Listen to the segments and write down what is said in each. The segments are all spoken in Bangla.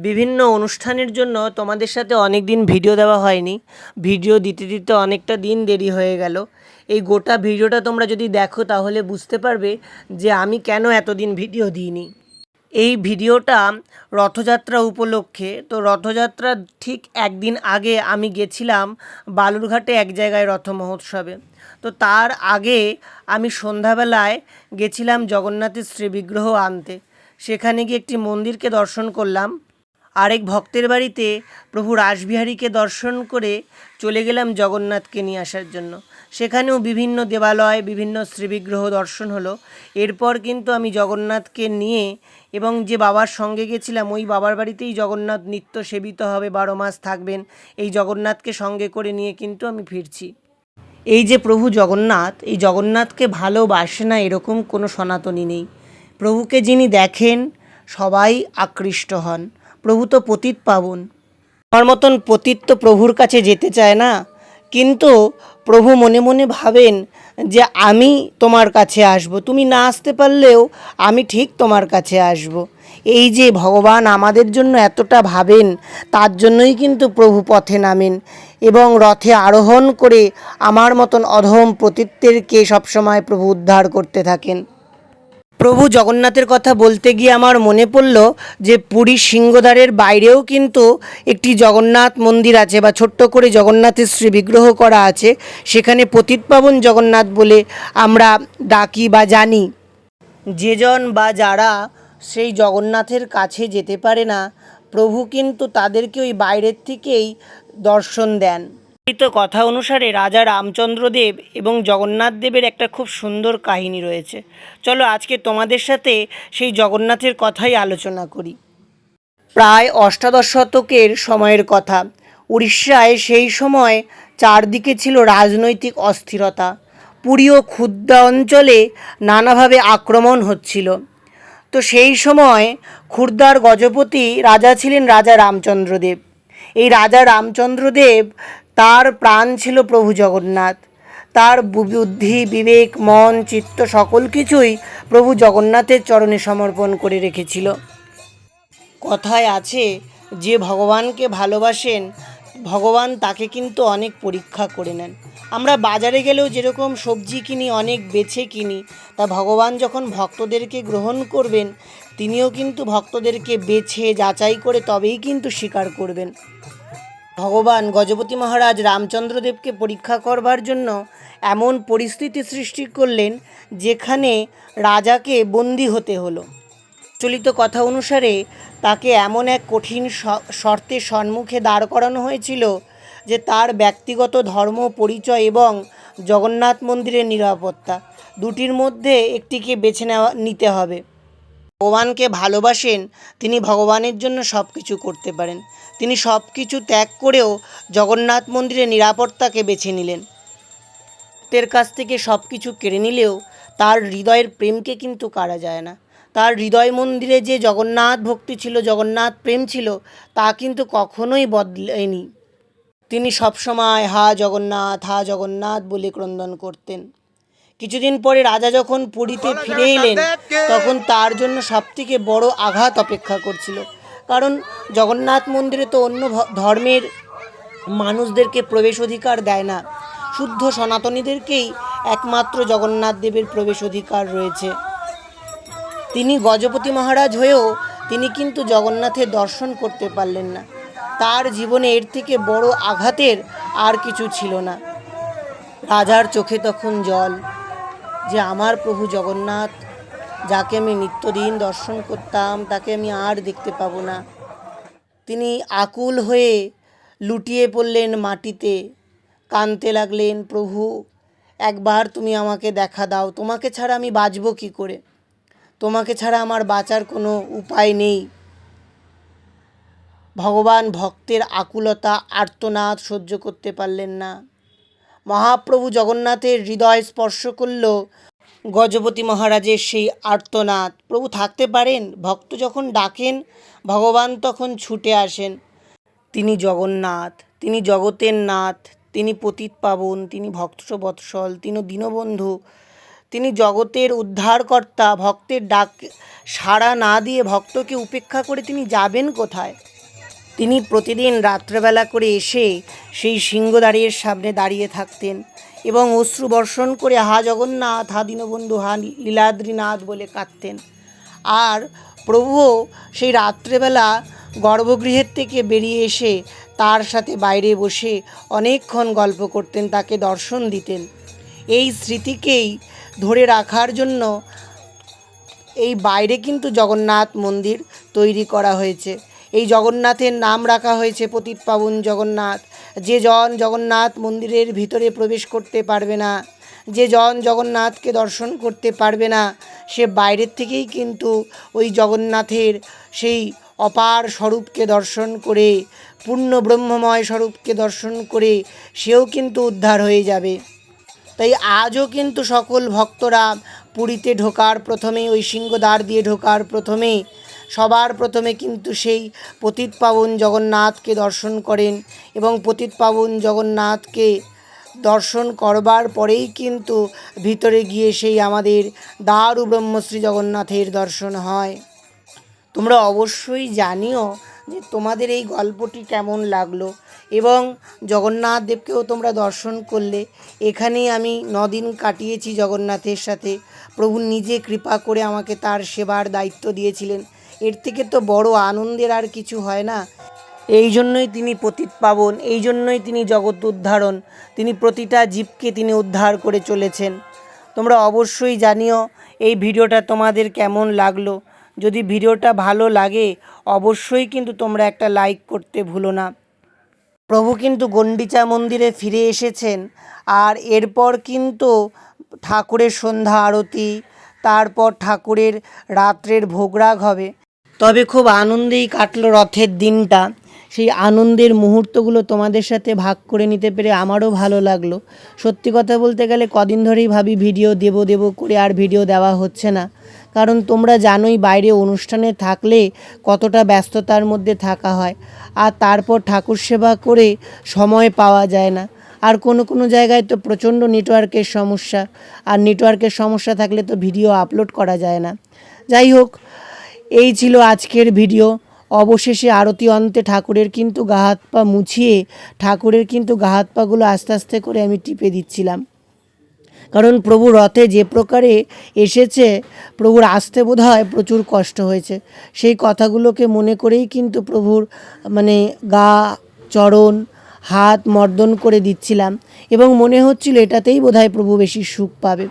বিভিন্ন অনুষ্ঠানের জন্য তোমাদের সাথে অনেক দিন ভিডিও দেওয়া হয়নি। ভিডিও দিতে দিতে অনেকটা দিন দেরি হয়ে গেল। এই গোটা ভিডিওটা তোমরা যদি দেখো তাহলে বুঝতে পারবে যে আমি কেন এতদিন ভিডিও দিইনি। এই ভিডিওটা রথযাত্রা উপলক্ষে। তো রথযাত্রার ঠিক একদিন আগে আমি গেছিলাম বালুরঘাটে এক জায়গায় রথ মহোৎসবে। তো তার আগে আমি সন্ধ্যাবেলায় গেছিলাম জগন্নাথের শ্রীবিগ্রহ আনতে। সেখানে গিয়ে একটি মন্দিরকে দর্শন করলাম। আরেক ভক্তের বাড়িতে প্রভু রাসবিহারীকে দর্শন করে চলে গেলাম জগন্নাথকে নিয়ে আসার জন্য। সেখানেও বিভিন্ন দেবালয়, বিভিন্ন শ্রীবিগ্রহ দর্শন হলো। এরপর কিন্তু আমি জগন্নাথকে নিয়ে এবং যে বাবার সঙ্গে গেছিলাম ওই বাবার বাড়িতেই জগন্নাথ নিত্য সেবিত হবে, 12 মাস থাকবেন। এই জগন্নাথকে সঙ্গে করে নিয়ে কিন্তু আমি ফিরছি। এই যে প্রভু জগন্নাথ, এই জগন্নাথকে ভালোবাসে না এরকম কোনো সনাতনী নেই। প্রভুকে যিনি দেখেন সবাই আকৃষ্ট হন। প্রভু তো পতিত পাবন। আমার মতন পতিত তো প্রভুর কাছে যেতে চায় না, কিন্তু প্রভু মনে মনে ভাবেন যে আমি তোমার কাছে আসব, তুমি না আসতে পারলেও আমি ঠিক তোমার কাছে আসব। এই যে ভগবান আমাদের জন্য এতটা ভাবেন, তার জন্যই কিন্তু প্রভু পথে নামেন এবং রথে আরোহণ করে আমার মতন অধম পতিতদেরকে সবসময় প্রভু উদ্ধার করতে থাকেন। প্রভু জগন্নাথের কথা বলতে গিয়ে আমার মনে পড়ল যে পুরীর সিংহদ্বারের বাইরেও কিন্তু একটি জগন্নাথ মন্দির আছে, বা ছোট্ট করে জগন্নাথের শ্রীবিগ্রহ করা আছে। সেখানে পতিতপাবন জগন্নাথ বলে আমরা ডাকি বা জানি। যেজন বা যারা সেই জগন্নাথের কাছে যেতে পারে না, প্রভু কিন্তু তাদেরকে ওই বাইরের থেকেই দর্শন দেন। কথা অনুসারে রাজা রামচন্দ্রদেব এবং জগন্নাথ দেবের একটা খুব সুন্দর কাহিনী রয়েছে। চলো আজকে তোমাদের সাথে সেই জগন্নাথের কথাই আলোচনা করি। প্রায় অষ্টাদশ শতকের সময়ের কথা। উড়িষ্যায় সেই সময় চারদিকে ছিল রাজনৈতিক অস্থিরতা। পুরী ও খুর্দা অঞ্চলে নানাভাবে আক্রমণ হচ্ছিল। তো সেই সময় খুর্দার গজপতি রাজা ছিলেন রাজা রামচন্দ্রদেব। এই রাজা রামচন্দ্রদেব, তার প্রাণ ছিল প্রভু জগন্নাথ। তার বুদ্ধি, বিবেক, মন, চিত্ত সকল কিছুই প্রভু জগন্নাথের চরণে সমর্পণ করে রেখেছিল। কথায় আছে যে ভগবানকে ভালোবাসেন ভগবান তাকে কিন্তু অনেক পরীক্ষা করে নেন। আমরা বাজারে গেলেও যেরকম সবজি কিনি, অনেক বেছে কিনি, তা ভগবান যখন ভক্তদেরকে গ্রহণ করবেন তিনিও কিন্তু ভক্তদেরকে বেছে যাচাই করে তবেই কিন্তু স্বীকার করবেন। ভগবান গজপতি মহারাজ রামচন্দ্রদেবকে পরীক্ষা করবার জন্য এমন পরিস্থিতি সৃষ্টি করলেন যেখানে রাজাকে বন্দী হতে হলো। চলিত কথা অনুসারে তাকে এমন এক কঠিন শর্তের সম্মুখে দাঁড় করানো হয়েছিল যে তার ব্যক্তিগত ধর্ম পরিচয় এবং জগন্নাথ মন্দিরের নিরাপত্তা, দুটির মধ্যে একটিকে বেছে নিতে হবে। ভগবানকে ভালোবাসেন, তিনি ভগবানের জন্য সব কিছু করতে পারেন। তিনি সব কিছু ত্যাগ করেও জগন্নাথ মন্দিরের নিরাপত্তাকে বেছে নিলেন। ভক্তের কাছ থেকে সব কিছু কেড়ে নিলেও তার হৃদয়ের প্রেমকে কিন্তু কাড়া যায় না। তার হৃদয় মন্দিরে যে জগন্নাথ ভক্তি ছিল, জগন্নাথ প্রেম ছিল, তা কিন্তু কখনোই বদলায়নি। তিনি সবসময় হা জগন্নাথ বলে ক্রন্দন করতেন। কিছুদিন পরে রাজা যখন পুরীতে ফিরে এলেন তখন তার জন্য সবথেকে বড় আঘাত অপেক্ষা করছিল। কারণ জগন্নাথ মন্দিরে তো অন্য ধর্মের মানুষদেরকে প্রবেশ অধিকার দেয় না, শুদ্ধ সনাতনীদেরকেই একমাত্র জগন্নাথ দেবের প্রবেশ অধিকার রয়েছে। তিনি গজপতি মহারাজ হয়েও তিনি কিন্তু জগন্নাথের দর্শন করতে পারলেন না। তার জীবনে এর থেকে বড় আঘাতের আর কিছু ছিল না। রাজার চোখে তখন জল, যে আমার প্রভু জগন্নাথ, যাকে আমি নিত্যদিন দর্শন করতাম, তাকে আমি আর দেখতে পাবো না। তিনি আকুল হয়ে লুটিয়ে পড়লেন মাটিতে, কাঁদতে লাগলেন, প্রভু একবার তুমি আমাকে দেখা দাও, তোমাকে ছাড়া আমি বাঁচব কী করে, তোমাকে ছাড়া আমার বাঁচার কোনো উপায় নেই। ভগবান ভক্তের আকুলতা, আর্তনাদ সহ্য করতে পারলেন না। মহাপ্রভু জগন্নাথের হৃদয় স্পর্শ করল গজপতি মহারাজের সেই আর্তনাদ। প্রভু থাকতে পারেন, ভক্ত যখন ডাকেন ভগবান তখন ছুটে আসেন। তিনি জগন্নাথ, তিনি জগতের নাথ, তিনি পতিত পাবন, তিনি ভক্তবৎসল, তিনি দীনবন্ধু, তিনি জগতের উদ্ধারকর্তা। ভক্তের ডাক সাড়া না দিয়ে ভক্তকে উপেক্ষা করে তিনি যাবেন কোথায়? তিনি প্রতিদিন রাত্রেবেলা করে এসে সেই সিংহদ্বারের সামনে দাঁড়িয়ে থাকতেন এবং অশ্রু বর্ষণ করে হা জগন্নাথ, হা দীনবন্ধু, হা লীলাদ্রিনাথ বলে কাঁদতেন। আর প্রভুও সেই রাত্রেবেলা গর্ভগৃহের থেকে বেরিয়ে এসে তার সাথে বাইরে বসে অনেকক্ষণ গল্প করতেন, তাকে দর্শন দিতেন। এই স্মৃতিকেই ধরে রাখার জন্য এই বাইরে কিন্তু জগন্নাথ মন্দির তৈরি করা হয়েছে। এই জগন্নাথের নাম রাখা হয়েছে পতিতপাবন জগন্নাথ। যে জন জগন্নাথ মন্দিরের ভিতরে প্রবেশ করতে পারবে না, যে জন জগন্নাথকে দর্শন করতে পারবে না, সে বাইরের থেকেই কিন্তু ওই জগন্নাথের সেই অপার স্বরূপকে দর্শন করে, পূর্ণ ব্রহ্মময় স্বরূপকে দর্শন করে সেও কিন্তু উদ্ধার হয়ে যাবে। তাই আজও কিন্তু সকল ভক্তরা পুরীতে ঢোকার প্রথমে, ওই সিংহদ্বার দিয়ে ঢোকার প্রথমে, সবার প্রথমে কিন্তু সেই পতিতপাবন জগন্নাথকে দর্শন করেন এবং পতিতপাবন জগন্নাথকে দর্শন করবার পরেই কিন্তু ভিতরে গিয়ে সেই আমাদের দারু ব্রহ্মশ্রী জগন্নাথের দর্শন হয়। তোমরা অবশ্যই জানিও যে তোমাদের এই গল্পটি কেমন লাগলো এবং জগন্নাথ দেবকেও তোমরা দর্শন করলে। এখানেই আমি 9 দিন কাটিয়েছি জগন্নাথের সাথে। প্রভু নিজে কৃপা করে আমাকে তার সেবার দায়িত্ব দিয়েছিলেন। এর থেকে তো বড় আনন্দের আর কিছু হয় না। এই জন্যই তিনি পতিতপাবন, এই জন্যই তিনি জগৎ উদ্ধারণ, তিনি প্রতিটা জীবকে তিনি উদ্ধার করে চলেছেন। তোমরা অবশ্যই জানিও এই ভিডিওটা তোমাদের কেমন লাগলো। যদি ভিডিওটা ভালো লাগে অবশ্যই কিন্তু তোমরা একটা লাইক করতে ভুলো না। প্রভু কিন্তু গন্ডিচা মন্দিরে ফিরে এসেছেন, আর এরপর কিন্তু ঠাকুরের সন্ধ্যা আরতি, তারপর ঠাকুরের রাত্রের ভোগরাগ হবে। তবে খুব আনন্দেই কাটলো রথের দিনটা। সেই আনন্দের মুহূর্তগুলো তোমাদের সাথে ভাগ করে নিতে পেরে আমারও ভালো লাগলো। সত্যি কথা বলতে গেলে কদিন ধরেই ভাবি ভিডিও দেব করে, আর ভিডিও দেওয়া হচ্ছে না। কারণ তোমরা জানোই বাইরে অনুষ্ঠানে থাকলে কতটা ব্যস্ততার মধ্যে থাকা হয়, আর তারপর ঠাকুর সেবা করে সময় পাওয়া যায় না। আর কোনো জায়গায় তো প্রচণ্ড নেটওয়ার্কের সমস্যা, আর নেটওয়ার্কের সমস্যা থাকলে তো ভিডিও আপলোড করা যায় না। যাই হোক, এই ছিল আজকের ভিডিও। অবশেষে আরতি অন্তে ঠাকুরের কিন্তু গা হাত পা মুছিয়ে, ঠাকুরের কিন্তু গা হাত পাগুলো আস্তে আস্তে করে আমি টিপে দিচ্ছিলাম। কারণ প্রভু রথে যে প্রকারে এসেছে, প্রভুর আসতে বোধহয় প্রচুর কষ্ট হয়েছে। সেই কথাগুলোকে মনে করেই কিন্তু প্রভুর গা, চরণ, হাত মর্দন করে দিচ্ছিলাম এবং মনে হচ্ছিল এটাতেই বোধহয় প্রভু বেশি সুখ পাবে।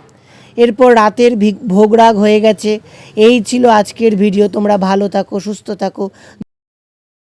এরপর রাতের ভোগরাগ হয়ে গেছে। এই ছিল আজকের ভিডিও। তোমরা ভালো থাকো, সুস্থ থাকো।